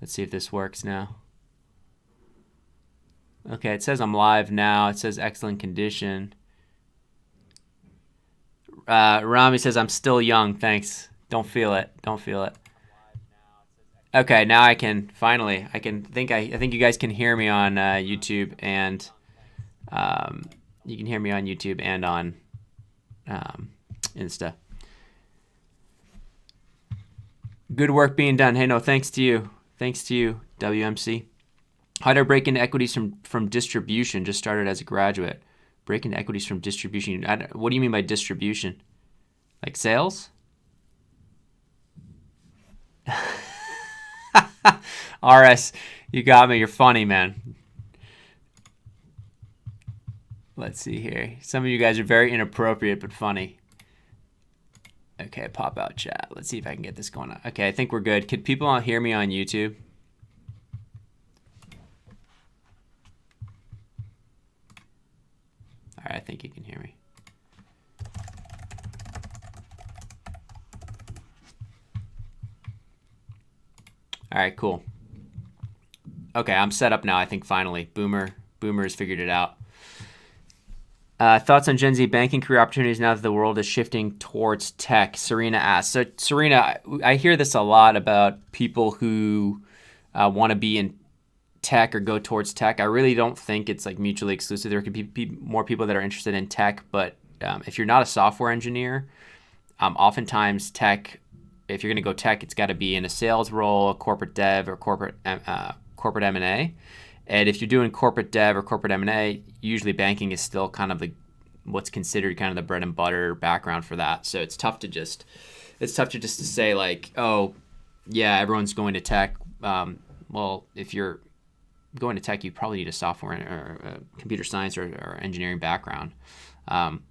Let's see if this works now. Okay, it says I'm live now. It says excellent condition. Rami says I'm still young. Thanks. Don't feel it. Don't feel it. Okay, now I can finally. I think you guys can hear me on YouTube and you can hear me on YouTube and on Insta. Good work being done. Hey, no, thanks to you. Thanks to you, WMC. How did I break into equities from distribution? Just started as a graduate. Break into equities from distribution. What do you mean by distribution? Like sales? RS, you got me. You're funny, man. Let's see here. Some of you guys are very inappropriate but funny. Okay, pop out chat. Let's see if I can get this going on. Okay, I think we're good. Could people all hear me on YouTube? All right, I think you can hear me. All right, cool. Okay, I'm set up now, I think, finally. Boomer has figured it out. Thoughts on Gen Z banking career opportunities now that the world is shifting towards tech? Serena asks. So, Serena, I hear this a lot about people who want to be in tech or go towards tech. I really don't think it's like mutually exclusive. There could be more people that are interested in tech, but if you're not a software engineer, oftentimes tech, if you're going to go tech, it's got to be in a sales role, a corporate dev, or corporate M&A. And if you're doing corporate dev or corporate M&A, usually banking is still kind of what's considered kind of the bread and butter background for that. So it's tough to just to say like, oh, yeah, everyone's going to tech. Well, if you're going to tech, you probably need a software or a computer science or engineering background,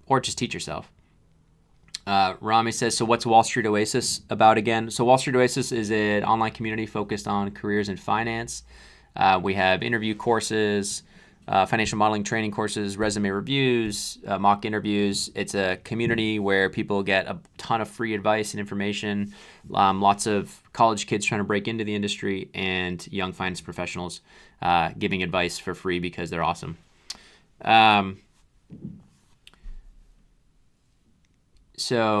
or just teach yourself. Rami says, so what's Wall Street Oasis about again? So Wall Street Oasis is an online community focused on careers in finance. We have interview courses, financial modeling training courses, resume reviews, mock interviews. It's a community where people get a ton of free advice and information, lots of college kids trying to break into the industry, and young finance professionals giving advice for free because they're awesome. So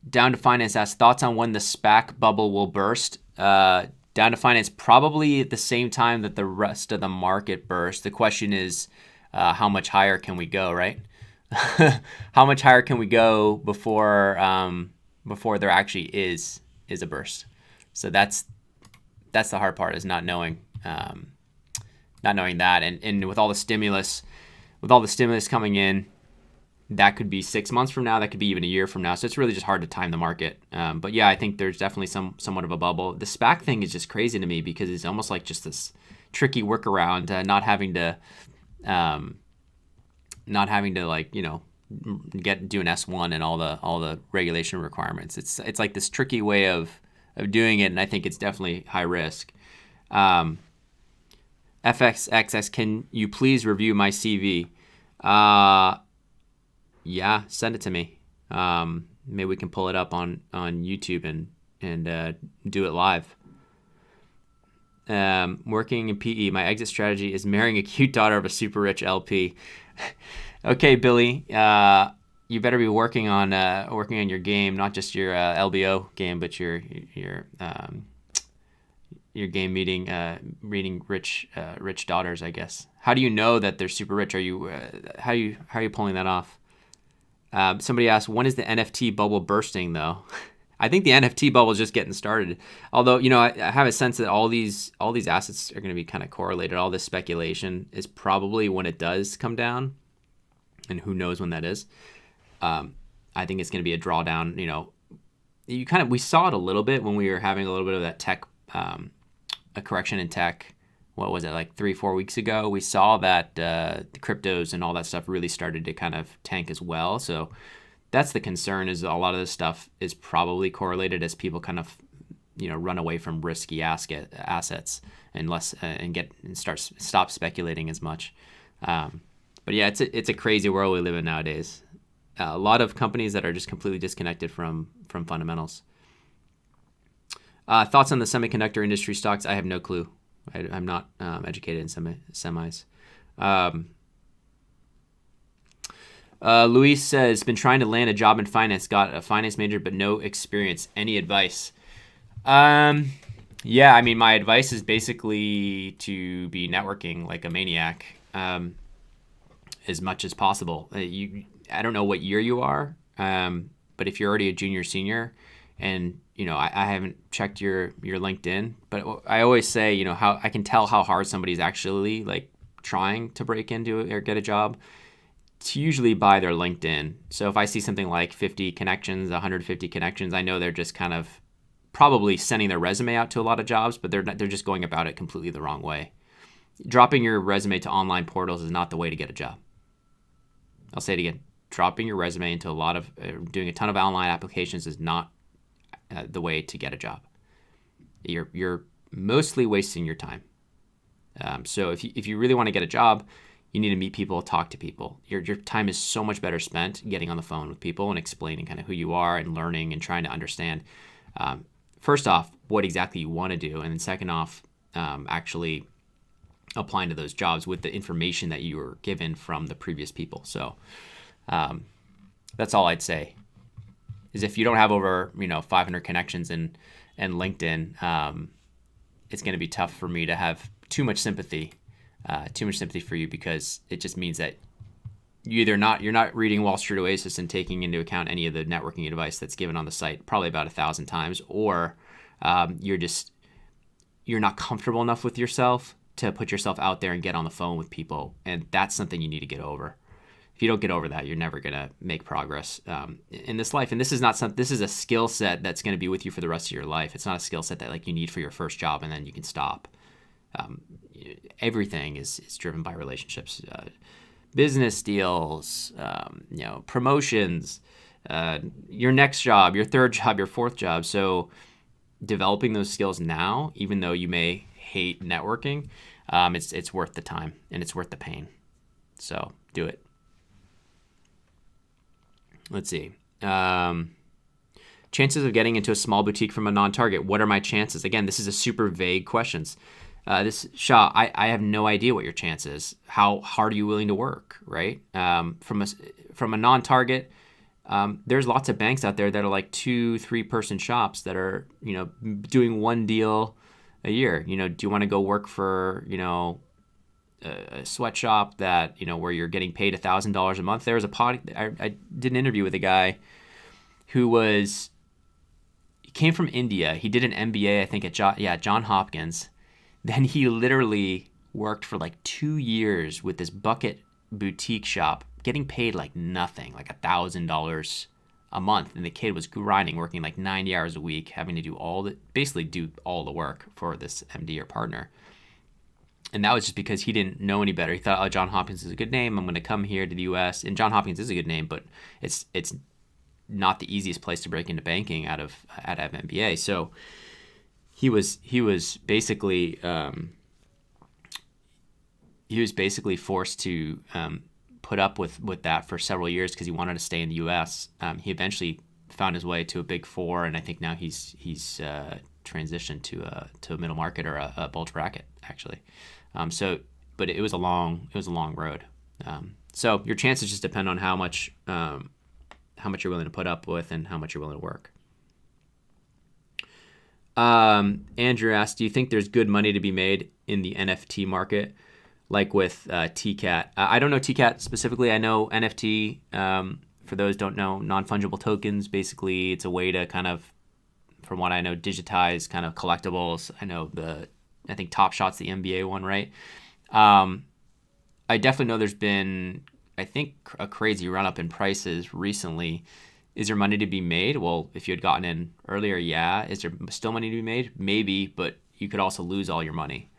Down to Finance asks, thoughts on when the SPAC bubble will burst? Down to Finance, probably at the same time that the rest of the market bursts. The question is, how much higher can we go, right? How much higher can we go before there actually is a burst? So that's the hard part, is not knowing that. And with all the stimulus coming in, that could be 6 months from now. That could be even a year from now. So it's really just hard to time the market. But yeah, I think there's definitely somewhat of a bubble. The SPAC thing is just crazy to me because it's almost like just this tricky workaround, not having to like, do an S1 and all the regulation requirements. It's like this tricky way of doing it, and I think it's definitely high risk. FXXS, can you please review my CV? Yeah, send it to me. Maybe we can pull it up on YouTube and do it live. Working in PE, my exit strategy is marrying a cute daughter of a super rich LP. Okay, Billy, you better be working on your game, not just your LBO game, but your game reading rich daughters, I guess. How do you know that they're super rich? Are you how are you pulling that off? Somebody asked, when is the NFT bubble bursting, though? I think the NFT bubble is just getting started. Although, I have a sense that all these assets are going to be kind of correlated. All this speculation is probably when it does come down, and who knows when that is. I think it's going to be a drawdown. We saw it a little bit when we were having a little bit of that tech, a correction in tech. What was it, like 3-4 weeks ago? We saw that the cryptos and all that stuff really started to kind of tank as well. So that's the concern, is a lot of this stuff is probably correlated as people kind of, run away from risky assets and stop speculating as much. But yeah, it's a crazy world we live in nowadays. A lot of companies that are just completely disconnected from fundamentals. Thoughts on the semiconductor industry stocks? I have no clue. I'm not educated in semis. Luis says, been trying to land a job in finance. Got a finance major, but no experience. Any advice? Yeah, I mean, my advice is basically to be networking like a maniac as much as possible. I don't know what year you are, but if you're already a junior, senior, and I haven't checked your LinkedIn, but I always say, how I can tell how hard somebody's actually like trying to break into or get a job. It's usually by their LinkedIn. So if I see something like 50 connections, 150 connections, I know they're just kind of probably sending their resume out to a lot of jobs, but they're just going about it completely the wrong way. Dropping your resume to online portals is not the way to get a job. I'll say it again. Dropping your resume into doing a ton of online applications is not the way to get a job. You're mostly wasting your time. So if you really want to get a job, you need to meet people, talk to people. Your time is so much better spent getting on the phone with people and explaining kind of who you are and learning and trying to understand, first off, what exactly you want to do. And then second off, actually applying to those jobs with the information that you were given from the previous people. So that's all I'd say is if you don't have over 500 connections in LinkedIn, it's going to be tough for me to have too much sympathy for you, because it just means that you're not reading Wall Street Oasis and taking into account any of the networking advice that's given on the site probably about 1,000 times, or you're not comfortable enough with yourself to put yourself out there and get on the phone with people, and that's something you need to get over. If you don't get over that, you're never gonna make progress in this life. And this is a skill set that's gonna be with you for the rest of your life. It's not a skill set that like you need for your first job and then you can stop. Everything is driven by relationships, business deals, promotions, your next job, your third job, your fourth job. So developing those skills now, even though you may hate networking, it's worth the time and it's worth the pain. So do it. Let's see. Chances of getting into a small boutique from a non-target. What are my chances? Again, this is a super vague questions. Shah, I have no idea what your chance is. How hard are you willing to work, right? From a non-target, there's lots of banks out there that are like 2-3 person shops that are, doing one deal a year. Do you want to go work for, a sweatshop that, where you're getting paid $1,000 a month? There was I did an interview with a guy who came from India. He did an MBA, I think at John Hopkins. Then he literally worked for like 2 years with this bucket boutique shop, getting paid like nothing, like $1,000 a month. And the kid was grinding, working like 90 hours a week, having to do all the work for this MD or partner. And that was just because he didn't know any better. He thought, John Hopkins is a good name. I'm going to come here to the U.S. And John Hopkins is a good name, but it's not the easiest place to break into banking out of MBA. So he was basically forced to put up with that for several years because he wanted to stay in the U.S. He eventually found his way to a Big Four, and I think now he's transitioned to a middle market or a bulge bracket actually. But it was a long road. So your chances just depend on how much you're willing to put up with and how much you're willing to work. Andrew asked, do you think there's good money to be made in the NFT market, like with TCAT? I don't know TCAT specifically. I know NFT, for those who don't know, non-fungible tokens. Basically, it's a way to kind of, from what I know, digitize kind of collectibles. I think Top Shot's the NBA one, right? I definitely know there's been, I think, a crazy run-up in prices recently. Is there money to be made? Well, if you had gotten in earlier, yeah. Is there still money to be made? Maybe, but you could also lose all your money.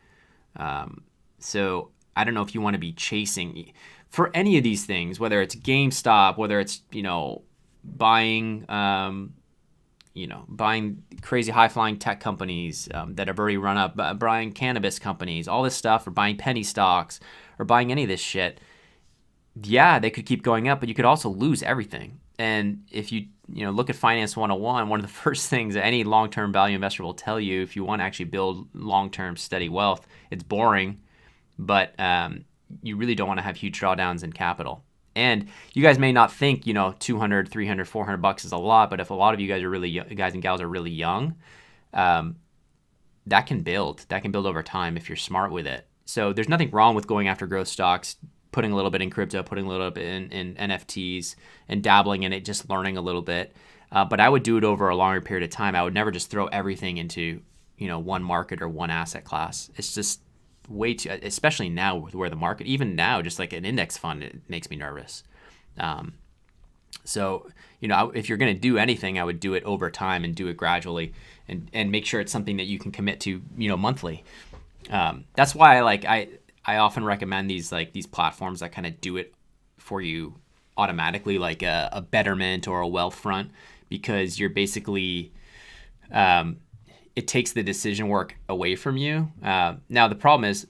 So I don't know if you want to be chasing for any of these things, whether it's GameStop, whether it's, buying crazy high-flying tech companies that have already run up, buying cannabis companies, all this stuff, or buying penny stocks, or buying any of this shit. Yeah, they could keep going up, but you could also lose everything. And if you look at Finance 101, one of the first things that any long-term value investor will tell you if you want to actually build long-term steady wealth, it's boring, but you really don't want to have huge drawdowns in capital. And you guys may not think, 200, 300, 400 bucks is a lot, but if a lot of you guys are really young, guys and gals are really young, that can build over time if you're smart with it. So there's nothing wrong with going after growth stocks, putting a little bit in crypto, putting a little bit in NFTs, and dabbling in it, just learning a little bit. But I would do it over a longer period of time. I would never just throw everything into, one market or one asset class. It's just way too, especially now with where the market, even now, just like an index fund, it makes me nervous. So, if you're going to do anything, I would do it over time and do it gradually and make sure it's something that you can commit to, monthly. That's why I often recommend these platforms that kind of do it for you automatically, like a Betterment or a Wealthfront, because you're basically, it takes the decision work away from you. Now, the problem is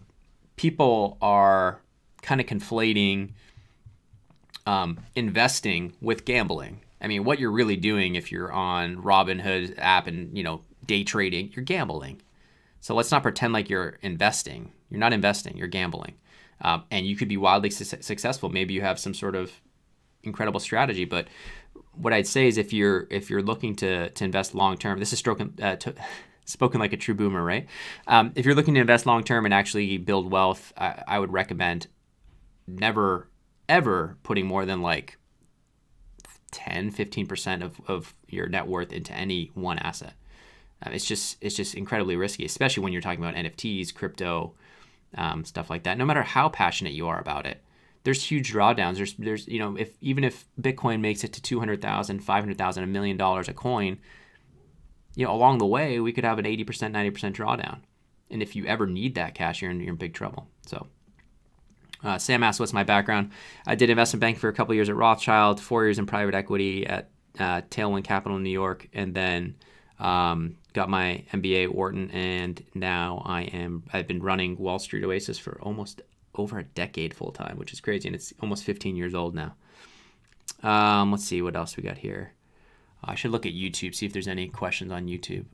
people are kind of conflating investing with gambling. I mean, what you're really doing if you're on Robinhood app and, day trading, you're gambling. So let's not pretend like you're investing. You're not investing, you're gambling. And you could be wildly successful. Maybe you have some sort of incredible strategy, but what I'd say is if you're looking to invest long term, this is spoken like a true boomer, right? If you're looking to invest long term and actually build wealth, I would recommend never ever putting more than 10, 15% of your net worth into any one asset. It's just incredibly risky, especially when you're talking about NFTs, crypto, stuff like that. No matter how passionate you are about it, there's huge drawdowns. There's if Bitcoin makes it to 200,000, 500,000, $1 million a coin, along the way we could have an 80%, 90% drawdown. And if you ever need that cash, you're in big trouble. So Sam asked, what's my background? I did investment banking for a couple of years at Rothschild, 4 years in private equity at Tailwind Capital in New York, and then got my MBA at Wharton, and now I've been running Wall Street Oasis for almost over a decade full time, which is crazy, and it's almost 15 years old now. Let's see what else we got here. I should look at YouTube, see if there's any questions on YouTube.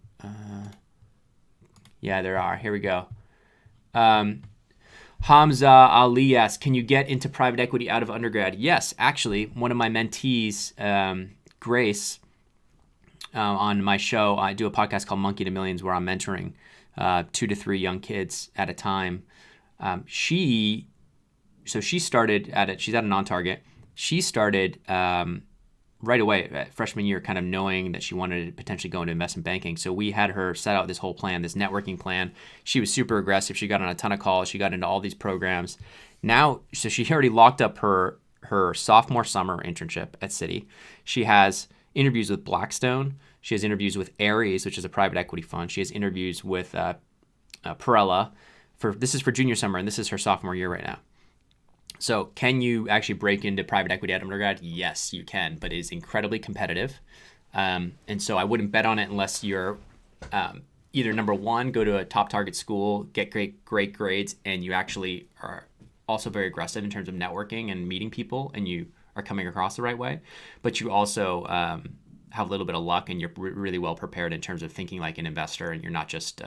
Yeah, there are. Here we go. Hamza Ali asks, can you get into private equity out of undergrad? Yes, actually, one of my mentees, Grace, on my show, I do a podcast called Monkey to Millions where I'm mentoring 2 to 3 young kids at a time. She started at it. She's at a non-target. She started right away, freshman year, kind of knowing that she wanted to potentially go into investment banking. So we had her set out this whole plan, this networking plan. She was super aggressive. She got on a ton of calls. She got into all these programs. Now, so she already locked up her sophomore summer internship at Citi. She has interviews with Blackstone. She has interviews with Ares, which is a private equity fund. She has interviews with Perella. This is for junior summer, and this is her sophomore year right now. So can you actually break into private equity at undergrad? Yes, you can, but it is incredibly competitive. And so I wouldn't bet on it unless you're either number one, go to a top target school, get great grades, and you actually are also very aggressive in terms of networking and meeting people, and you are coming across the right way. But you also have a little bit of luck, and you're really well prepared in terms of thinking like an investor, and you're not just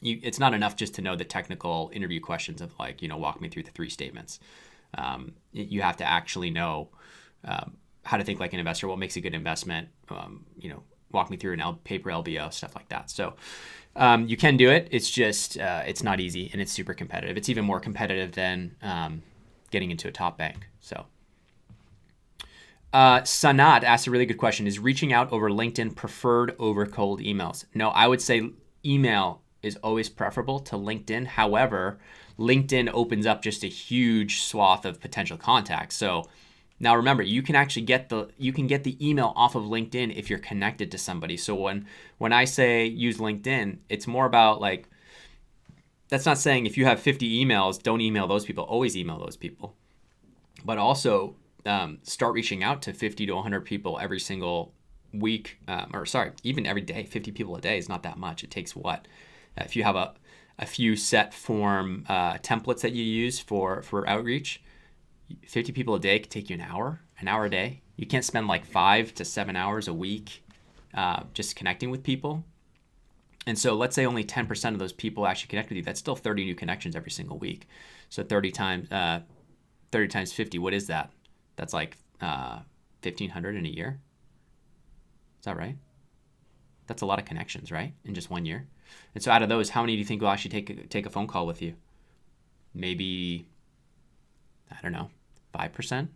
it's not enough just to know the technical interview questions of walk me through the 3 statements. You have to actually know how to think like an investor, what makes a good investment, walk me through an paper LBO, stuff like that. So you can do it. It's just, it's not easy, and it's super competitive. It's even more competitive than getting into a top bank. So Sanat asked a really good question. Is reaching out over LinkedIn preferred over cold emails? No, I would say email is always preferable to LinkedIn. However, LinkedIn opens up just a huge swath of potential contacts. So now remember, you can actually get the email off of LinkedIn if you're connected to somebody. So when I say use LinkedIn, it's more about that's not saying if you have 50 emails, don't email those people. Always email those people. But also start reaching out to 50 to 100 people every single week, even every day. 50 people a day is not that much. It takes what? If you have a few set form templates that you use for outreach, 50 people a day could take you an hour. An hour a day? You can't spend like 5 to 7 hours a week just connecting with people. And so let's say only 10% of those people actually connect with you. That's still 30 new connections every single week. So 30 times 50, what is that? That's like 1,500 in a year. Is that right? That's a lot of connections, right? In just 1 year. And so out of those, how many do you think will actually take a phone call with you? Maybe, I don't know, 5%?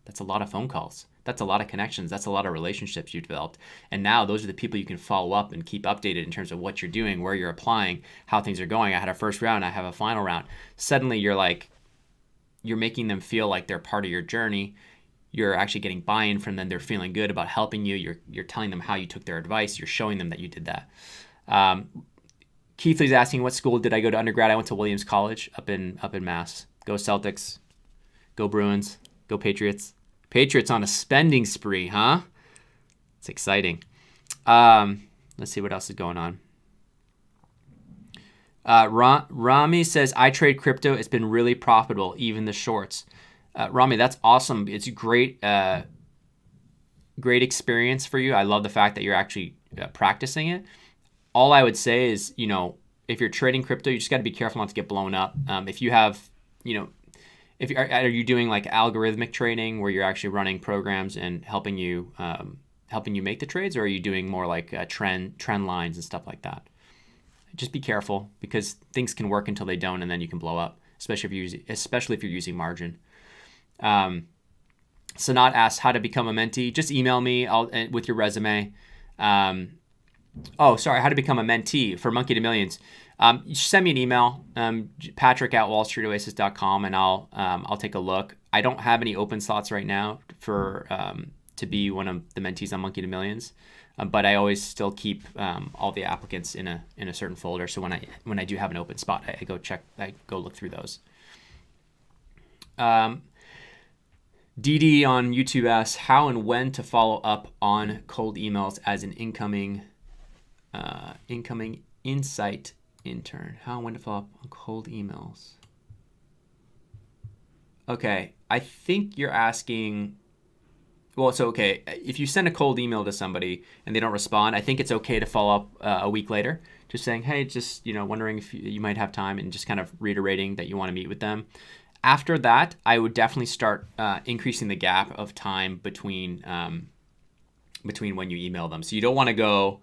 That's a lot of phone calls. That's a lot of connections. That's a lot of relationships you've developed. And now those are the people you can follow up and keep updated in terms of what you're doing, where you're applying, how things are going. I had a first round, I have a final round. Suddenly you're making them feel like they're part of your journey. You're actually getting buy-in from them. They're feeling good about helping you. You're telling them how you took their advice. You're showing them that you did that. Keithley's asking, what school did I go to undergrad? I went to Williams College up in Mass. Go Celtics. Go Bruins. Go Patriots. Patriots on a spending spree, huh? It's exciting. Let's see what else is going on. Rami says, I trade crypto. It's been really profitable, even the shorts. Rami, that's awesome. It's a great experience for you. I love the fact that you're actually practicing it. All I would say is, if you're trading crypto, you just got to be careful not to get blown up. If you have, are you doing like algorithmic trading where you're actually running programs and helping you make the trades, or are you doing more like trend lines and stuff like that? Just be careful, because things can work until they don't, and then you can blow up, especially if you're using margin. Sanat asks how to become a mentee. Just email me with your resume. How to become a mentee for Monkey to Millions. You send me an email, patrick@wallstreetoasis.com, and I'll take a look. I don't have any open slots right now for to be one of the mentees on Monkey to Millions, but I always still keep all the applicants in a certain folder. So when I do have an open spot, I go look through those. DD on YouTube asks how and when to follow up on cold emails as an incoming insight intern. How and when to follow up on cold emails. Okay, I think you're asking, if you send a cold email to somebody and they don't respond, I think it's okay to follow up a week later, just saying, hey, just wondering if you might have time, and just kind of reiterating that you want to meet with them. After that, I would definitely start increasing the gap of time between when you email them. So you don't want to go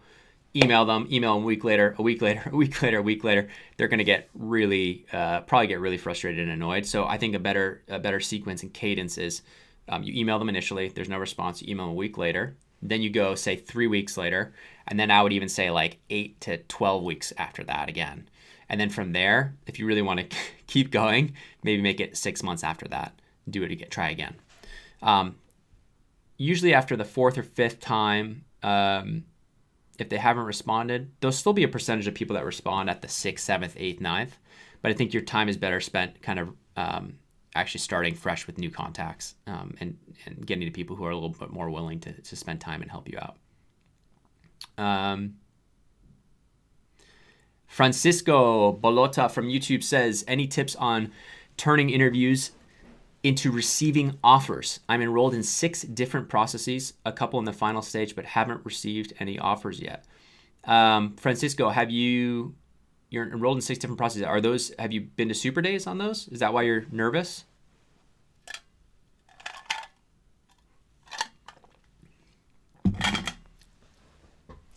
email them a week later, a week later, a week later, a week later. They're going to get probably get really frustrated and annoyed. So I think a better sequence and cadence is you email them initially. There's no response. You email them a week later. Then you go, say, 3 weeks later. And then I would even say like 8 to 12 weeks after that again. And then from there, if you really want to keep going, maybe make it 6 months after that. Do it again. Try again. Usually after the 4th or 5th time, if they haven't responded, there'll still be a percentage of people that respond at the 6th, 7th, 8th, 9th. But I think your time is better spent kind of actually starting fresh with new contacts and getting to people who are a little bit more willing to spend time and help you out. Francisco Bolota from YouTube says, any tips on turning interviews into receiving offers? I'm enrolled in 6 different processes, a couple in the final stage, but haven't received any offers yet. Francisco, you're enrolled in 6 different processes. Have you been to Super Days on those? Is that why you're nervous?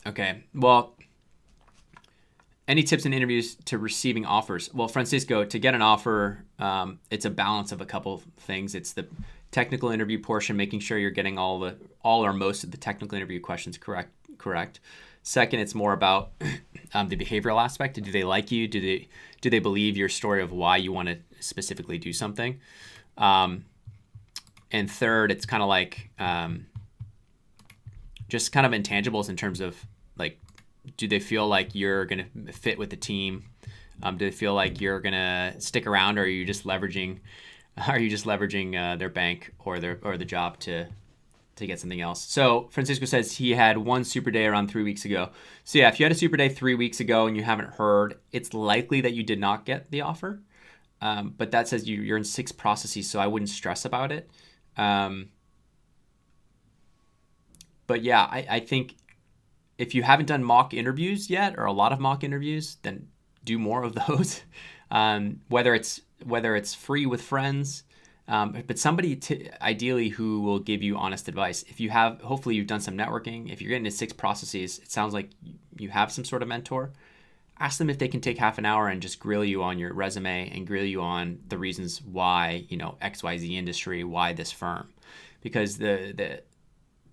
Okay, well, any tips in interviews to receiving offers? Well, Francisco, to get an offer, it's a balance of a couple of things. It's the technical interview portion, making sure you're getting all or most of the technical interview questions correct. Second, it's more about the behavioral aspect. Do they like you? Do they believe your story of why you want to specifically do something? And third, it's kind of like just kind of intangibles in terms of like, do they feel like you're going to fit with the team? Do they feel like you're going to stick around, or are you just leveraging their bank or the job to get something else? So Francisco says he had one Super Day around 3 weeks ago. So yeah, if you had a Super Day 3 weeks ago and you haven't heard, it's likely that you did not get the offer. But that says you're in 6 processes, so I wouldn't stress about it. But yeah, I think if you haven't done mock interviews yet, or a lot of mock interviews, then do more of those. Whether it's free with friends, but somebody ideally who will give you honest advice. Hopefully you've done some networking. If you're getting to 6 processes, it sounds like you have some sort of mentor. Ask them if they can take half an hour and just grill you on your resume and grill you on the reasons why, XYZ industry, why this firm. Because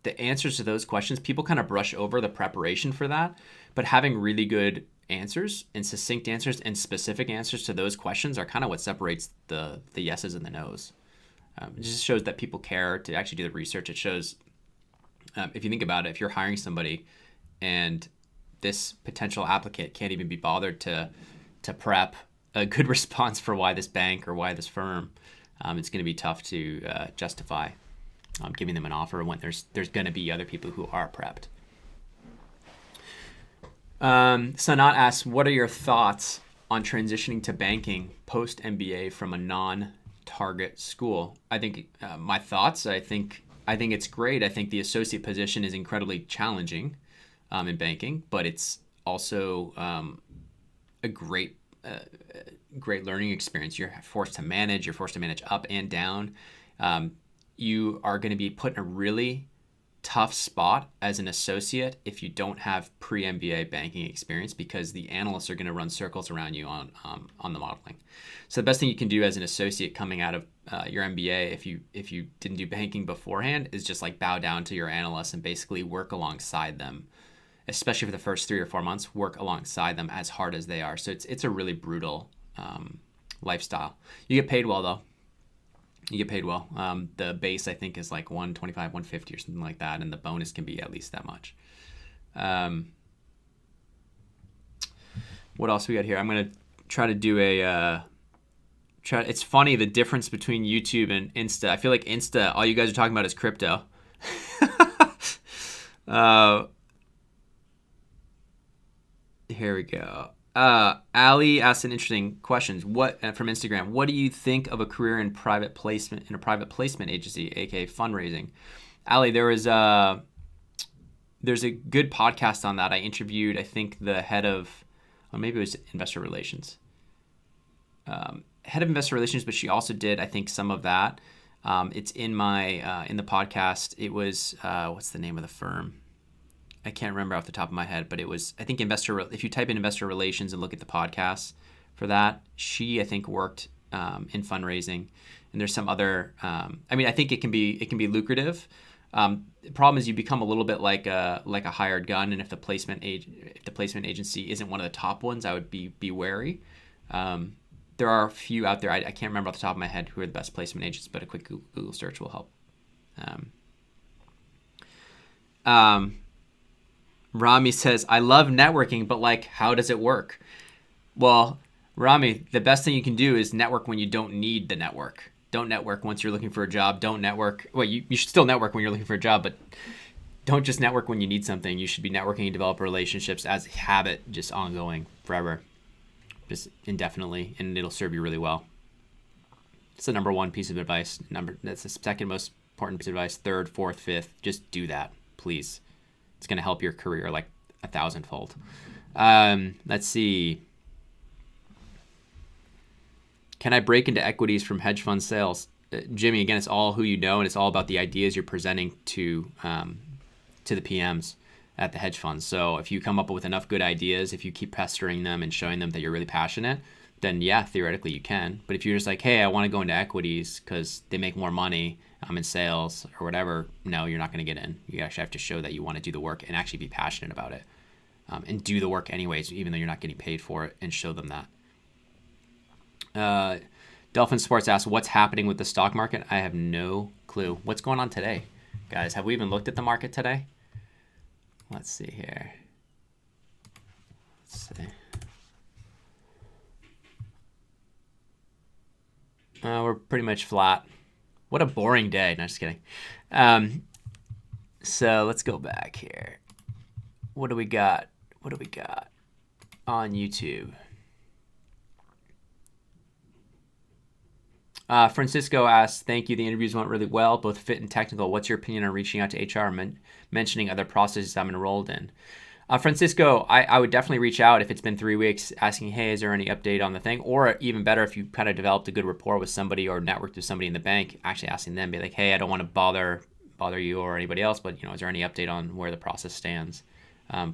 the answers to those questions, people kind of brush over the preparation for that, but having really good answers and succinct answers and specific answers to those questions are kind of what separates the yeses and the nos. It just shows that people care to actually do the research. It shows, if you think about it, if you're hiring somebody and this potential applicant can't even be bothered to prep a good response for why this bank or why this firm, it's going to be tough to justify giving them an offer when there's going to be other people who are prepped. Sanat asks, what are your thoughts on transitioning to banking post-MBA from a non-target school? I think my thoughts, I think it's great. I think the associate position is incredibly challenging in banking, but it's also a great learning experience. You're forced to manage up and down. You are going to be put in a really tough spot as an associate if you don't have pre-MBA banking experience, because the analysts are going to run circles around you on the modeling. So the best thing you can do as an associate coming out of your MBA, if you didn't do banking beforehand, is just like bow down to your analysts and basically work alongside them, especially for the first 3 or 4 months. Work alongside them as hard as they are. So it's a really brutal lifestyle. You get paid well though. You get paid well. The base, I think, is like 125, 150 or something like that, and the bonus can be at least that much. What else we got here? I'm going to try to do it's funny, the difference between YouTube and Insta. I feel like Insta, all you guys are talking about is crypto. Here we go. Ali asked an interesting question. From Instagram? What do you think of a career in a private placement agency, aka fundraising? Ali, there's a good podcast on that. I interviewed, I think, the head of, or maybe it was investor relations. Head of investor relations, but she also did, I think, some of that. It's in the podcast. It was what's the name of the firm? I can't remember off the top of my head, but it was, I think, if you type in investor relations and look at the podcasts for that, she, I think, worked in fundraising, and there's some other, I think it can be lucrative. The problem is you become a little bit like a hired gun, and if the placement agency isn't one of the top ones, I would be wary. There are a few out there. I can't remember off the top of my head who are the best placement agents, but a quick Google search will help. Rami says, I love networking, but how does it work? Well, Rami, the best thing you can do is network when you don't need the network. Don't network once you're looking for a job. Don't network. Well, you should still network when you're looking for a job, but don't just network when you need something. You should be networking and develop relationships as a habit, just ongoing forever, just indefinitely, and it'll serve you really well. It's the number one piece of advice. That's the second most important piece of advice. Third, fourth, fifth, just do that, please. It's going to help your career like 1,000-fold. Let's see. Can I break into equities from hedge fund sales? Jimmy, again, it's all who you know, and it's all about the ideas you're presenting to the PMs at the hedge funds. So if you come up with enough good ideas, if you keep pestering them and showing them that you're really passionate, then yeah, theoretically you can. But if you're just like, hey, I want to go into equities because they make more money, I'm in sales or whatever, no, you're not going to get in. You actually have to show that you want to do the work and actually be passionate about it, and do the work anyways, even though you're not getting paid for it, and show them that. Dolphin Sports asks, what's happening with the stock market? I have no clue. What's going on today? Guys, have we even looked at the market today? Let's see here. Let's see. We're pretty much flat. What a boring day. No, just kidding. So let's go back here. What do we got? On YouTube? Francisco asks, thank you. The interviews went really well, both fit and technical. What's your opinion on reaching out to HR and mentioning other processes I'm enrolled in? Francisco, I would definitely reach out if it's been 3 weeks, asking, hey, is there any update on the thing? Or even better, if you kind of developed a good rapport with somebody or networked with somebody in the bank, actually asking them, be like, hey, I don't want to bother you or anybody else, but is there any update on where the process stands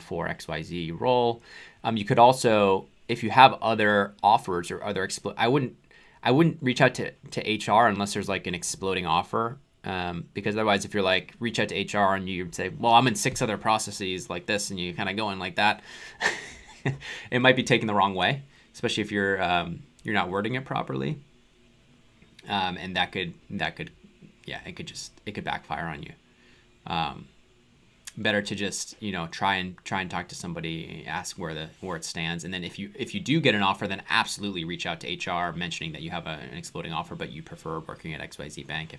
for XYZ role? You could also, if you have other offers or other I wouldn't reach out to HR unless there's like an exploding offer. Because otherwise, if you're like, reach out to HR and you say, well, I'm in 6 other processes like this, and you kind of go in like that, it might be taken the wrong way, especially if you're not wording it properly. And that could it could backfire on you. Better to just, try and talk to somebody, ask where it stands. And then if you do get an offer, then absolutely reach out to HR mentioning that you have an exploding offer, but you prefer working at XYZ Bank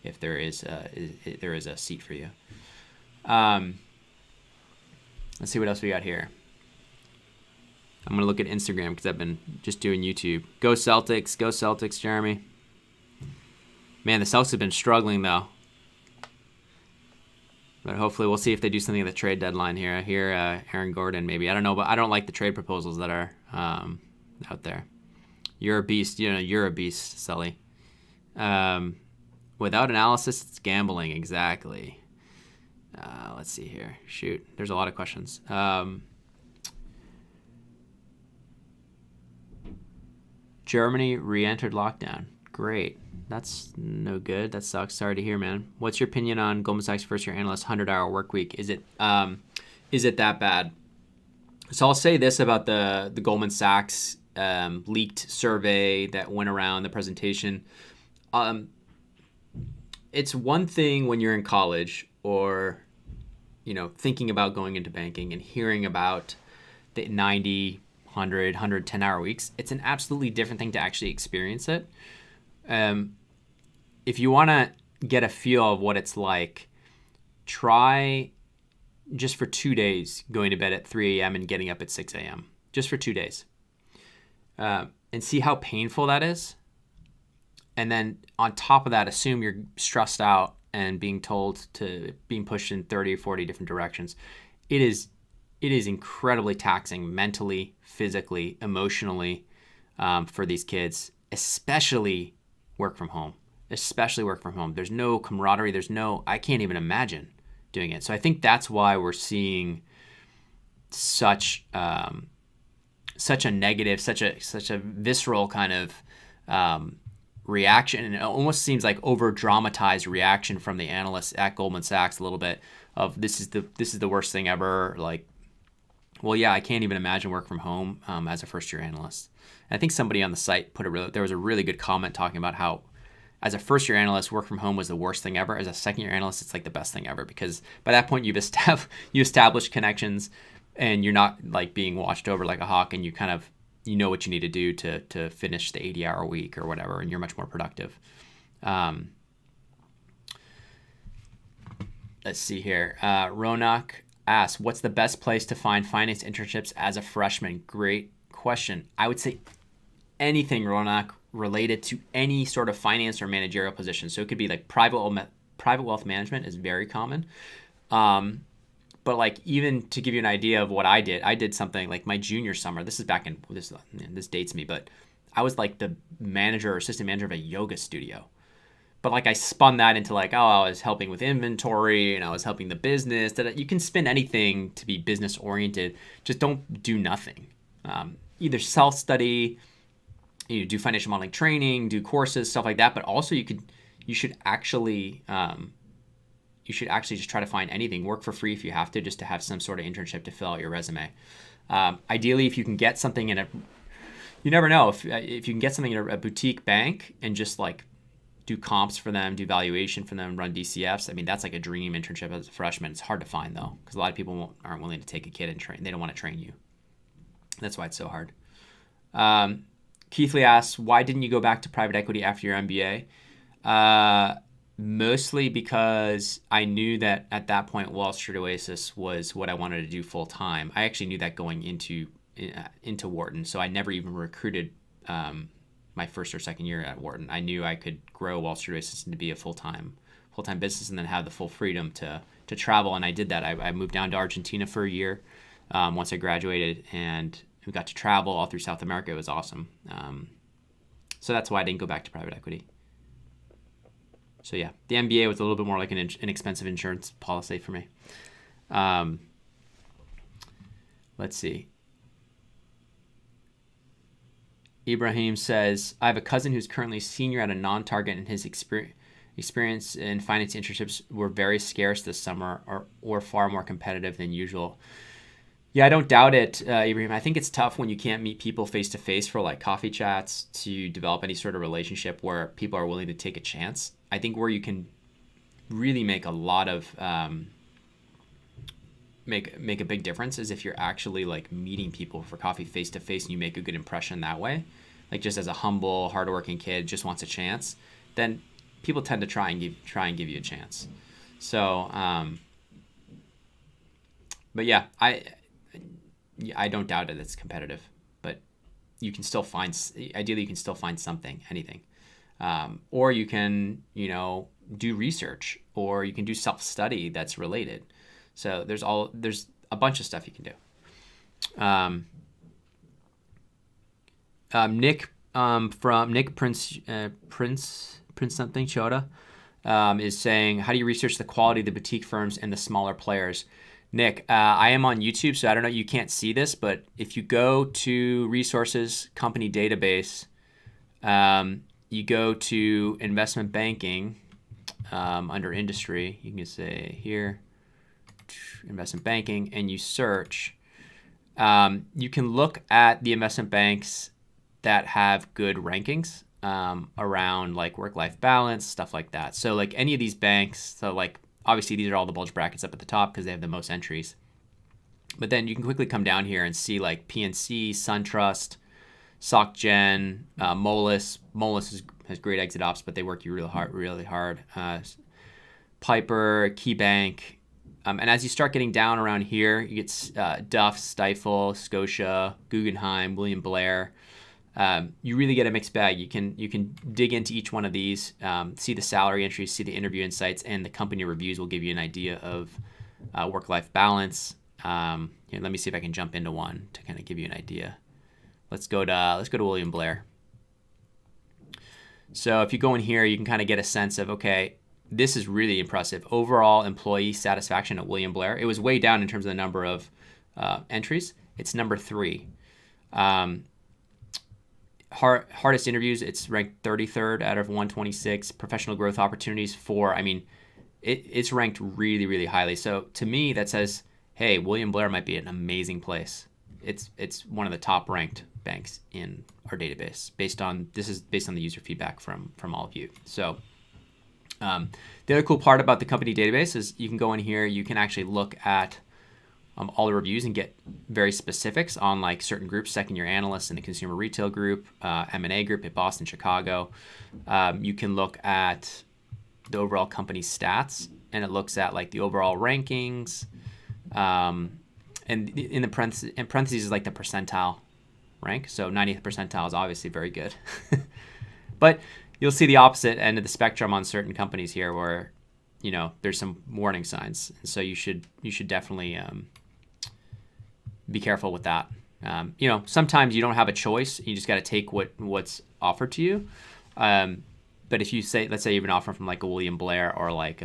if there is a seat for you. Let's see what else we got here. I'm going to look at Instagram because I've been just doing YouTube. Go Celtics, Jeremy. Man, the Celtics have been struggling though. But hopefully we'll see if they do something at the trade deadline here. I hear Aaron Gordon maybe. I don't know, but I don't like the trade proposals that are out there. You're a beast. You're a beast, Sully. Without analysis, it's gambling. Exactly. Let's see here. Shoot. There's a lot of questions. Germany re-entered lockdown. Great. That's no good. That sucks. Sorry to hear, man. What's your opinion on Goldman Sachs first-year analyst 100-hour work week? Is it that bad? So I'll say this about the Goldman Sachs leaked survey that went around the presentation. It's one thing when you're in college or thinking about going into banking and hearing about the 90, 100, 110-hour weeks. It's an absolutely different thing to actually experience it. If you want to get a feel of what it's like, try just for 2 days going to bed at 3 a.m. and getting up at 6 a.m. just for 2 days, and see how painful that is. And then on top of that, assume you're stressed out and being pushed in 30 or 40 different directions. It is incredibly taxing mentally, physically, emotionally for these kids, especially work from home. There's no camaraderie. I can't even imagine doing it. So I think that's why we're seeing such a negative, such a visceral kind of reaction, and it almost seems like over dramatized reaction from the analysts at Goldman Sachs a little bit of this is the worst thing ever. Like, well, yeah, I can't even imagine work from home as a first year analyst. And I think somebody on the site there was a really good comment talking about how as a first year analyst, work from home was the worst thing ever. As a second year analyst, it's like the best thing ever, because by that point you established connections and you're not like being watched over like a hawk, and you know what you need to do to finish the 80-hour week or whatever, and you're much more productive. Let's see here. Ronak asks, what's the best place to find finance internships as a freshman? Great question. I would say anything, Ronak, related to any sort of finance or managerial position. So it could be like private wealth management is very common. But like, even to give you an idea of what I did something like my junior summer. This is back in this dates me, but I was like the manager or assistant manager of a yoga studio. But like I spun that into like, I was helping with inventory and I was helping the business. That you can spin anything to be business oriented. Just don't do nothing. Either self-study, do financial modeling training, do courses, stuff like that. But also you should actually just try to find anything, work for free if you have to, just to have some sort of internship to fill out your resume. Ideally, if you can get something you never know, if you can get something in a boutique bank and just like do comps for them, do valuation for them, run DCFs. I mean, that's like a dream internship as a freshman. It's hard to find though, because a lot of people aren't willing to take a kid and train. They don't want to train you. That's why it's so hard. Keithley asks, why didn't you go back to private equity after your MBA? Mostly because I knew that at that point, Wall Street Oasis was what I wanted to do full time. I actually knew that going into Wharton, so I never even recruited my first or second year at Wharton. I knew I could grow Wall Street Oasis into be a full-time business and then have the full freedom to travel. And I did that. I moved down to Argentina for a year once I graduated, and we got to travel all through South America. It was awesome. So that's why I didn't go back to private equity. So yeah, the MBA was a little bit more like an inexpensive insurance policy for me. Let's see. Ibrahim says, I have a cousin who's currently senior at a non-target, and his experience in finance internships were very scarce this summer, or far more competitive than usual. Yeah, I don't doubt it, Ibrahim. I think it's tough when you can't meet people face-to-face for like coffee chats to develop any sort of relationship where people are willing to take a chance. I think where you can really make a lot of make a big difference is if you're actually like meeting people for coffee face to face and you make a good impression that way, like just as a humble, hardworking kid just wants a chance, then people tend to try and give you a chance. So, but yeah, I don't doubt it. It's competitive, but you can still find something, anything, or you can do research, or you can do self-study that's related. So there's a bunch of stuff you can do. Nick from Nick Prince something Chota is saying, how do you research the quality of the boutique firms and the smaller players? Nick, I am on YouTube, so I don't know, you can't see this, but if you go to resources, company database, you go to investment banking under industry, you can say here, investment banking, and you search, you can look at the investment banks that have good rankings around like work-life balance, stuff like that. So like any of these banks, so like obviously these are all the bulge brackets up at the top because they have the most entries. But then you can quickly come down here and see like PNC, SunTrust, SocGen, Moelis. Moelis has great exit ops, but they work you really hard. Piper, KeyBank. And as you start getting down around here, you get Duff, Stifel, Scotia, Guggenheim, William Blair. You really get a mixed bag. You can dig into each one of these, see the salary entries, see the interview insights, and the company reviews will give you an idea of work-life balance. Here, let me see if I can jump into one to kind of give you an idea. Let's go to William Blair. So if you go in here, you can kind of get a sense of, okay, this is really impressive. Overall employee satisfaction at William Blair. It was way down in terms of the number of entries. It's number 3. Hardest interviews, it's ranked 33rd out of 126. Professional growth opportunities, 4. I mean, it's ranked really, really highly. So to me, that says, hey, William Blair might be an amazing place. It's one of the top ranked banks in our database based on the user feedback from all of you. So the other cool part about the company database is you can go in here, you can actually look at all the reviews and get very specifics on like certain groups, second year analysts in the consumer retail group, M&A group at Boston, Chicago. You can look at the overall company stats, and it looks at like the overall rankings. And in parentheses is like the percentile rank. So 90th percentile is obviously very good. But you'll see the opposite end of the spectrum on certain companies here where, there's some warning signs. And so you should definitely be careful with that. Sometimes you don't have a choice. You just got to take what's offered to you. But if you let's say you've been offered from like a William Blair or like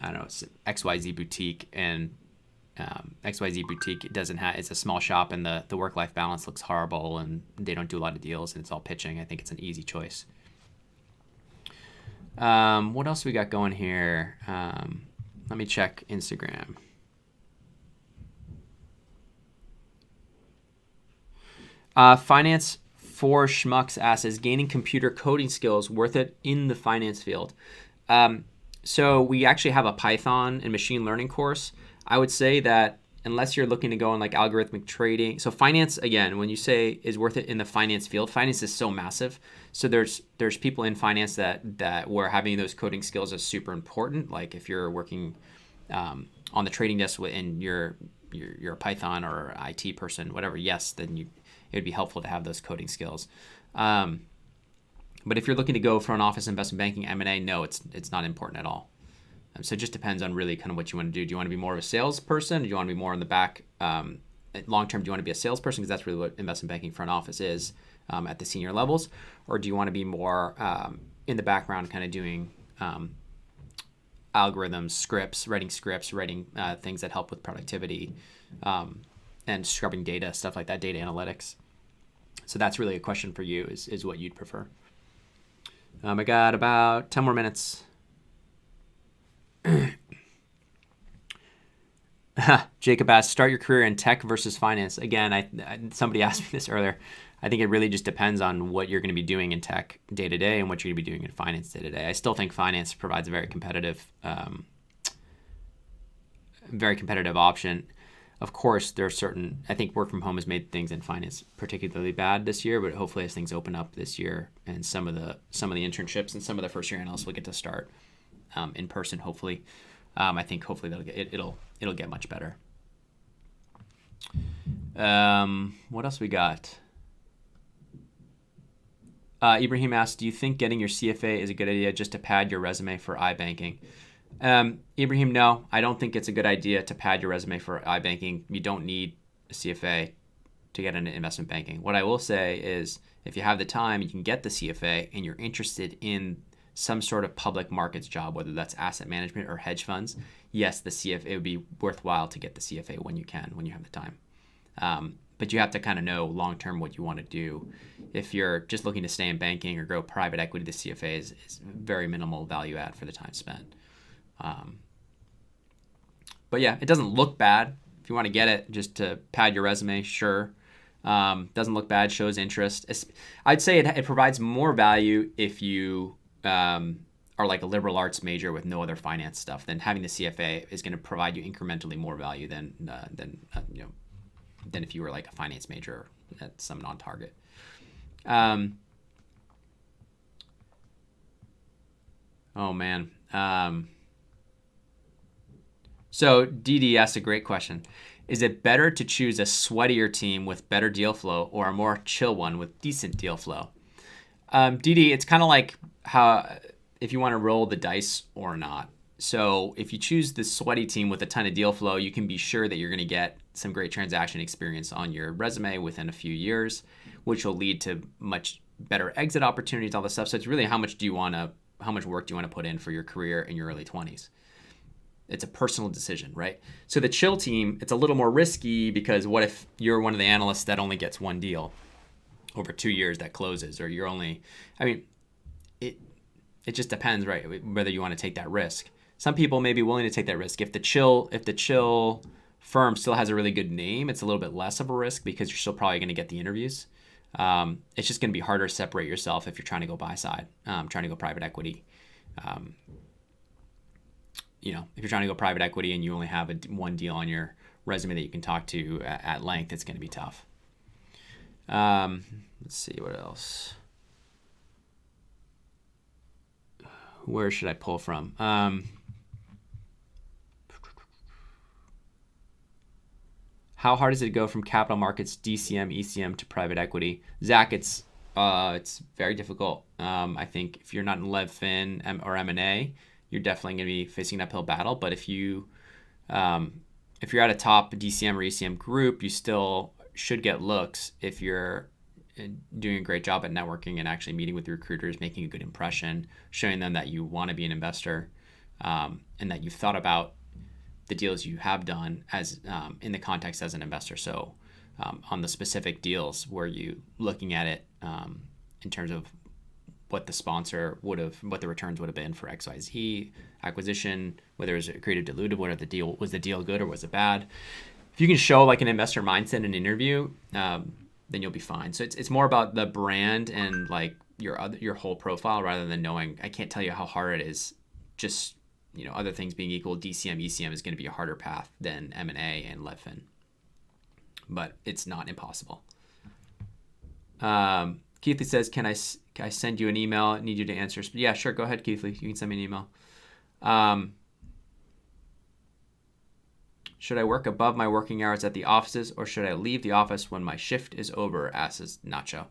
XYZ boutique, and XYZ boutique it's a small shop and the work-life balance looks horrible and they don't do a lot of deals and it's all pitching, I think it's an easy choice. What else we got going here? Let me check Instagram. Finance for Schmucks asks, is gaining computer coding skills worth it in the finance field? So we actually have a Python and machine learning course. I would say that unless you're looking to go in like algorithmic trading. So finance, again, when you say is worth it in the finance field, finance is so massive. So there's people in finance that where having those coding skills is super important. Like if you're working on the trading desk and you're a Python or IT person, whatever, yes, then it would be helpful to have those coding skills. But if you're looking to go front office investment banking, M&A, no, it's not important at all. So it just depends on really kind of what you want to do. Do you want to be more of a salesperson? Or do you want to be more in the back? Long term, do you want to be a salesperson? Because that's really what investment banking front office is at the senior levels. Or do you want to be more in the background, kind of doing algorithms, writing things that help with productivity, and scrubbing data, stuff like that, data analytics. So that's really a question for you, is what you'd prefer. I got about 10 more minutes. Jacob asks, start your career in tech versus finance. Again, somebody asked me this earlier. I think it really just depends on what you're going to be doing in tech day to day and what you're going to be doing in finance day to day. I still think finance provides a very competitive option. Of course, there are certain, I think work from home has made things in finance particularly bad this year, but hopefully as things open up this year and some of the internships and some of the first year analysts will get to start in person, hopefully. I think hopefully it'll get much better. What else we got? Ibrahim asked, do you think getting your CFA is a good idea just to pad your resume for iBanking? Ibrahim, no, I don't think it's a good idea to pad your resume for iBanking. You don't need a CFA to get into investment banking. What I will say is if you have the time, you can get the CFA and you're interested in some sort of public markets job, whether that's asset management or hedge funds. Yes, the CFA, it would be worthwhile to get the CFA when you have the time. But you have to kind of know long-term what you want to do. If you're just looking to stay in banking or grow private equity, the CFA is very minimal value add for the time spent. But yeah, it doesn't look bad. If you want to get it just to pad your resume, sure. Doesn't look bad, shows interest. I'd say it provides more value if you are like a liberal arts major with no other finance stuff. Then having the CFA is going to provide you incrementally more value than if you were like a finance major at some non-target. Oh man. So DD asked a great question. Is it better to choose a sweatier team with better deal flow or a more chill one with decent deal flow? DD, it's kind of like how if you want to roll the dice or not. So if you choose the sweaty team with a ton of deal flow, you can be sure that you're going to get some great transaction experience on your resume within a few years, which will lead to much better exit opportunities, all this stuff. So it's really how much work do you want to put in for your career in your early 20s? It's a personal decision, right? So the chill team, it's a little more risky because what if you're one of the analysts that only gets one deal over 2 years that closes, or it just depends, right? Whether you want to take that risk. Some people may be willing to take that risk. If the chill firm still has a really good name, it's a little bit less of a risk because you're still probably going to get the interviews. It's just going to be harder to separate yourself if you're trying to go buy side, trying to go private equity. If you're trying to go private equity and you only have one deal on your resume that you can talk to at length, it's going to be tough. Let's see what else. Where should I pull from? How hard is it to go from capital markets, DCM, ECM to private equity? Zach, it's very difficult. I think if you're not in Lev Fin or M&A, you're definitely going to be facing an uphill battle. But if you're at a top DCM or ECM group, you still should get looks if you're doing a great job at networking and actually meeting with recruiters, making a good impression, showing them that you want to be an investor, and that you've thought about the deals you have done as in the context as an investor. So on the specific deals, were you looking at it in terms of what the sponsor what the returns would have been for XYZ acquisition, whether it was accretive, dilutive, was the deal good or was it bad? If you can show like an investor mindset in an interview, then you'll be fine. So it's more about the brand and like your whole profile rather than knowing. I can't tell you how hard it is. Just other things being equal, DCM, ECM is going to be a harder path than M&A and Levfin, but it's not impossible. Keithley says, can I send you an email? I need you to answer. Yeah, sure. Go ahead, Keithley. You can send me an email. Should I work above my working hours at the offices or should I leave the office when my shift is over? Asks Nacho.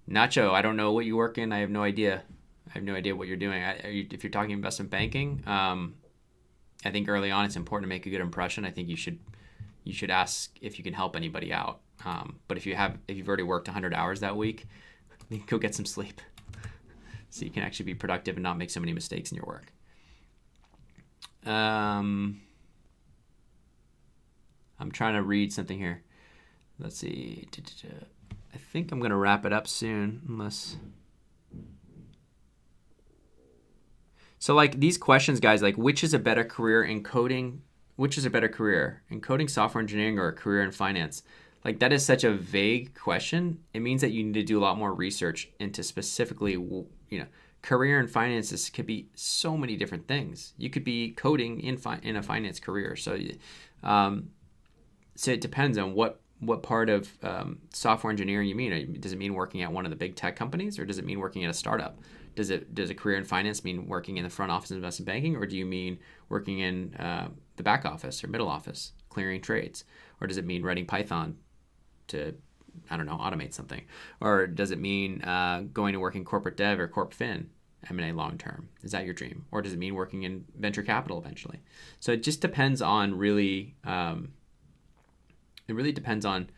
Nacho, I don't know what you work in. I have no idea. I have no idea what you're doing. If you're talking investment banking, I think early on it's important to make a good impression. I think you should ask if you can help anybody out. But if you've already worked 100 hours that week, then go get some sleep so you can actually be productive and not make so many mistakes in your work. I'm trying to read something here. Let's see. I think I'm going to wrap it up soon, unless... So like these questions, guys, like which is a better career in coding? Which is a better career in coding, software engineering, or a career in finance? Like that is such a vague question. It means that you need to do a lot more research into specifically, career in finances could be so many different things. You could be coding in a finance career. So it depends on what part of software engineering you mean. Does it mean working at one of the big tech companies, or does it mean working at a startup? Does a career in finance mean working in the front office of investment banking, or do you mean working in the back office or middle office, clearing trades? Or does it mean writing Python to, I don't know, automate something? Or does it mean going to work in corporate dev or corp fin, M&A long term? Is that your dream? Or does it mean working in venture capital eventually? So it just depends on really, it really depends on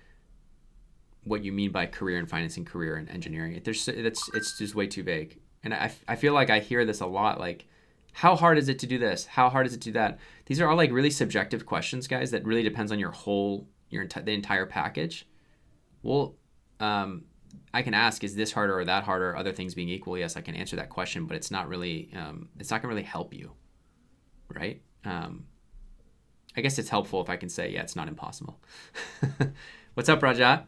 what you mean by career in finance and career in engineering. It's just way too vague. And I feel like I hear this a lot, like, how hard is it to do this? How hard is it to do that? These are all like really subjective questions, guys, that really depends on the entire package. Well, I can ask, is this harder or that harder? Other things being equal, yes, I can answer that question, but it's not really, it's not gonna really help you, right? I guess it's helpful if I can say, yeah, it's not impossible. What's up, Rajat?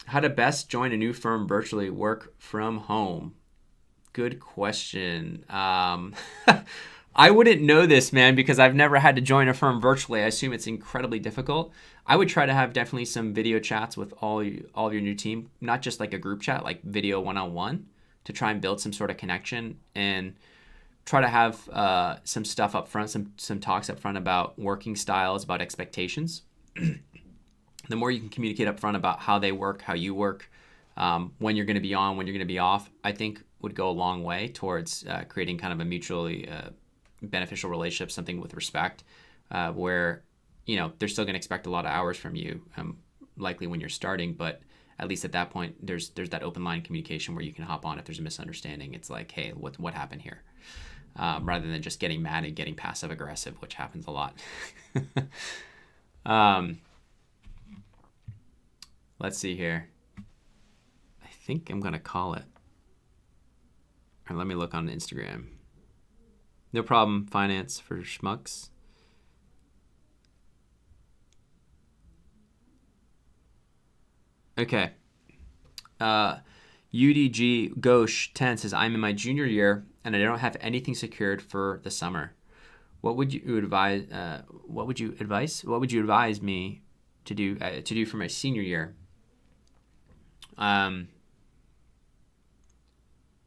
How to best join a new firm virtually, work from home? Good question. I wouldn't know this, man, because I've never had to join a firm virtually. I assume it's incredibly difficult. I would try to have definitely some video chats with all of your new team, not just like a group chat, like video one-on-one, to try and build some sort of connection, and try to have some stuff up front, some talks up front about working styles, about expectations. The more you can communicate up front about how they work, how you work, when you're going to be on, when you're going to be off, I think would go a long way towards creating kind of a mutually beneficial relationship, something with respect, where, they're still going to expect a lot of hours from you, likely when you're starting, but at least at that point, there's that open line communication where you can hop on if there's a misunderstanding. It's like, hey, what happened here? Rather than just getting mad and getting passive aggressive, which happens a lot. Let's see here. I think I'm going to call it. Or let me look on Instagram. No problem, finance for schmucks. Okay. UDG Ghosh 10 says, I'm in my junior year and I don't have anything secured for the summer. What would you advise? What would you advise me to do for my senior year?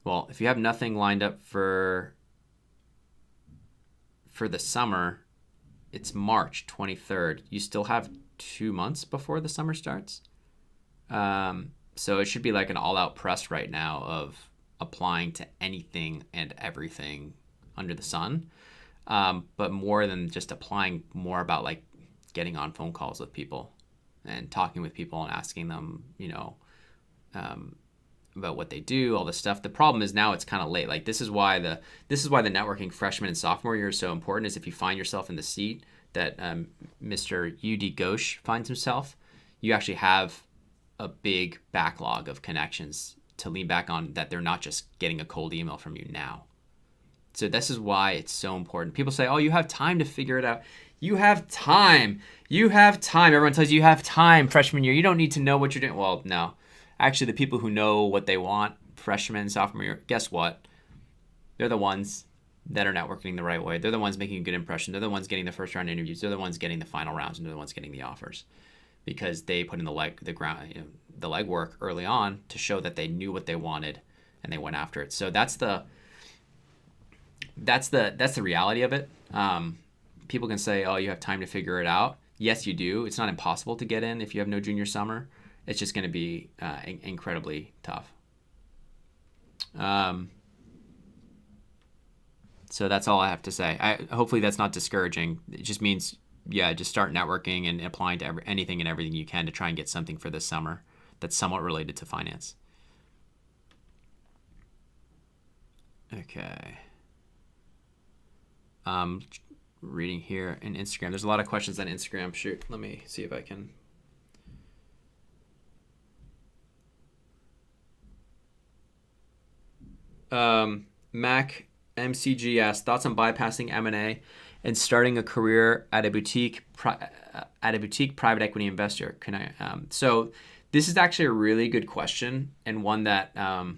Well, if you have nothing lined up for the summer, it's March 23rd. You still have 2 months before the summer starts. So it should be like an all-out press right now of applying to anything and everything under the sun. But more than just applying, more about like getting on phone calls with people and talking with people and asking them, about what they do, all this stuff. The problem is now it's kind of late. Like this is why the networking freshman and sophomore year is so important. Is if you find yourself in the seat that Mr. UD Ghosh finds himself, you actually have a big backlog of connections to lean back on, that they're not just getting a cold email from you now. So this is why it's so important. People say, oh, you have time to figure it out. You have time. You have time. Everyone tells you have time freshman year. You don't need to know what you're doing. Well, no. Actually, the people who know what they want freshman, sophomore year, guess what? They're the ones that are networking the right way. They're the ones making a good impression. They're the ones getting the first round interviews. They're the ones getting the final rounds, and they're the ones getting the offers, because they put in the legwork early on to show that they knew what they wanted and they went after it. So that's the reality of it. People can say, oh, you have time to figure it out. Yes, you do. It's not impossible to get in if you have no junior summer. it's just going to be incredibly tough. So that's all I have to say. Hopefully that's not discouraging. It just means, yeah, just start networking and applying to anything and everything you can to try and get something for this summer that's somewhat related to finance. Okay. Reading here in Instagram. There's a lot of questions on Instagram. Shoot, let me see if I can. Mac MCG asks, thoughts on bypassing M&A and starting a career at a boutique private equity investor. So this is actually a really good question, and one that I've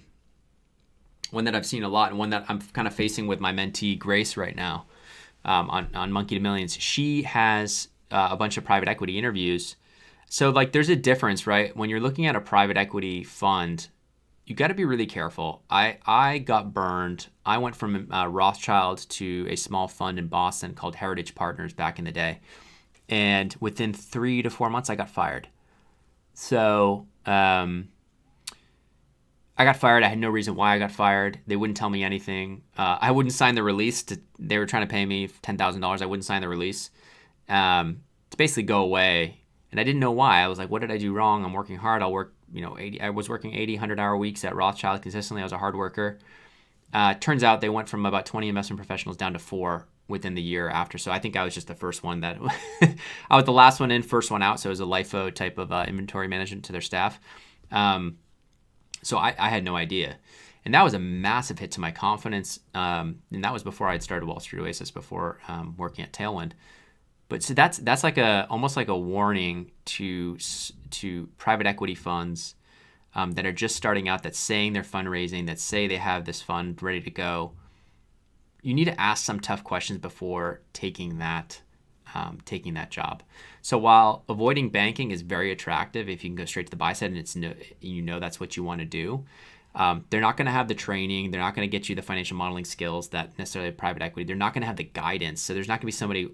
seen a lot, and one that I'm kind of facing with my mentee Grace right now on Monkey to Millions. She has a bunch of private equity interviews. So like there's a difference, right? When you're looking at a private equity fund, you got to be really careful. I got burned. I went from Rothschild to a small fund in Boston called Heritage Partners back in the day. And within 3 to 4 months, I got fired. So I got fired. I had no reason why I got fired. They wouldn't tell me anything. I wouldn't sign the release. They were trying to pay me $10,000. I wouldn't sign the release to basically go away. And I didn't know why. I was like, what did I do wrong? I'm working hard. I'll work, 80. I was working 80, 100-hour weeks at Rothschild consistently. I was a hard worker. Turns out they went from about 20 investment professionals down to 4 within the year after. So I think I was just the first one that I was the last one in, first one out. So it was a LIFO type of inventory management to their staff. So I had no idea. And that was a massive hit to my confidence. And that was before I'd started Wall Street Oasis, before working at Tailwind. But so that's like almost like a warning to private equity funds that are just starting out, that's saying they're fundraising, that say they have this fund ready to go. You need to ask some tough questions before taking that job. So while avoiding banking is very attractive, if you can go straight to the buy side and that's what you want to do, they're not going to have the training. They're not going to get you the financial modeling skills that necessarily private equity. They're not going to have the guidance. So there's not going to be somebody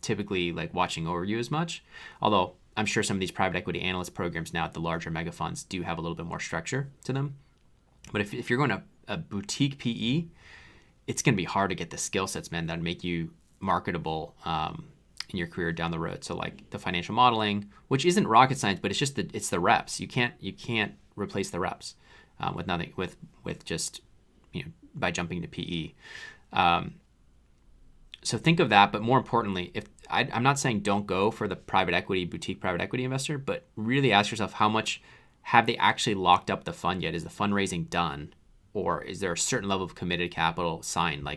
typically like watching over you as much. Although I'm sure some of these private equity analyst programs now at the larger mega funds do have a little bit more structure to them. But if you're going to a boutique PE, it's going to be hard to get the skill sets, man, that make you marketable in your career down the road. So like the financial modeling, which isn't rocket science, but it's just it's the reps. You can't replace the reps with just by jumping to PE. So think of that, but more importantly, I'm not saying don't go for the boutique private equity investor, but really ask yourself, how much have they actually locked up the fund yet? Is the fundraising done? Or is there a certain level of committed capital signed?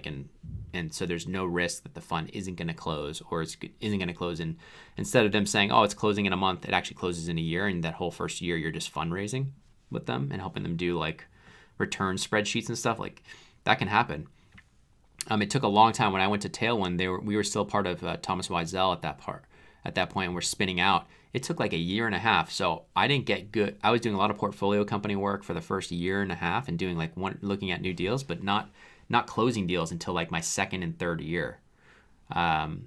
And so there's no risk that the fund isn't going to close, or isn't going to close in, instead of them saying, oh, it's closing in a month, it actually closes in a year. And that whole first year, you're just fundraising with them and helping them do like return spreadsheets and stuff. Like that can happen. It took a long time. When I went to Tailwind, we were still part of Thomas Wiesel at that point, and we're spinning out. It took like a year and a half. So I didn't get good. I was doing a lot of portfolio company work for the first year and a half and doing looking at new deals, but not closing deals until like my second and third year. And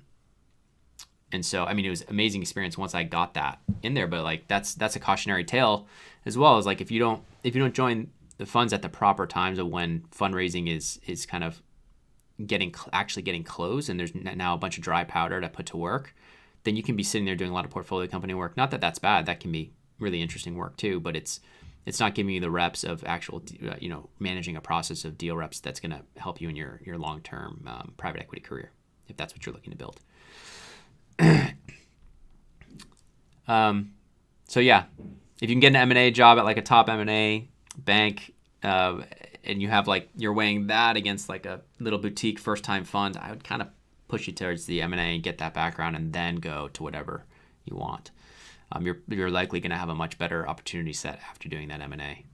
so, I mean, it was an amazing experience once I got that in there, but like that's a cautionary tale as well, as like if you don't join the funds at the proper times of when fundraising is kind of actually getting closed and there's now a bunch of dry powder to put to work, then you can be sitting there doing a lot of portfolio company work. Not that that's bad. That can be really interesting work too, but it's not giving you the reps of actual, managing a process of deal reps that's going to help you in your long-term private equity career, if that's what you're looking to build. So yeah, if you can get an M&A job at like a top M&A bank, and you have like, you're weighing that against like a little boutique first-time fund, I would kind of push you towards the M&A and get that background and then go to whatever you want. You're likely going to have a much better opportunity set after doing that M&A.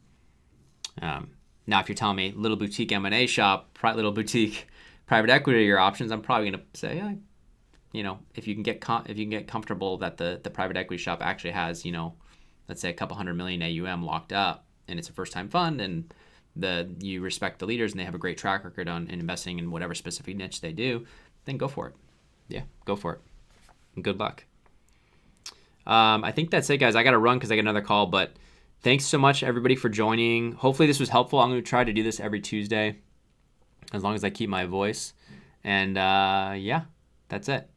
Now, if you're telling me little boutique M&A shop, little boutique private equity are your options, I'm probably going to say, if you can get comfortable that the private equity shop actually has, let's say a couple $100 million AUM locked up, and it's a first-time fund, and you respect the leaders and they have a great track record in investing in whatever specific niche they do, then go for it. Yeah, go for it. And good luck. I think that's it, guys. I got to run because I got another call, but thanks so much, everybody, for joining. Hopefully this was helpful. I'm going to try to do this every Tuesday as long as I keep my voice. And yeah, that's it.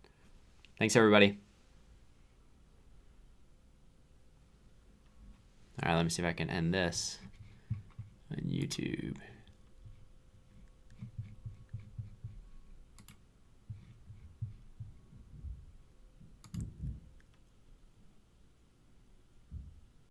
Thanks, everybody. All right, let me see if I can end this on YouTube.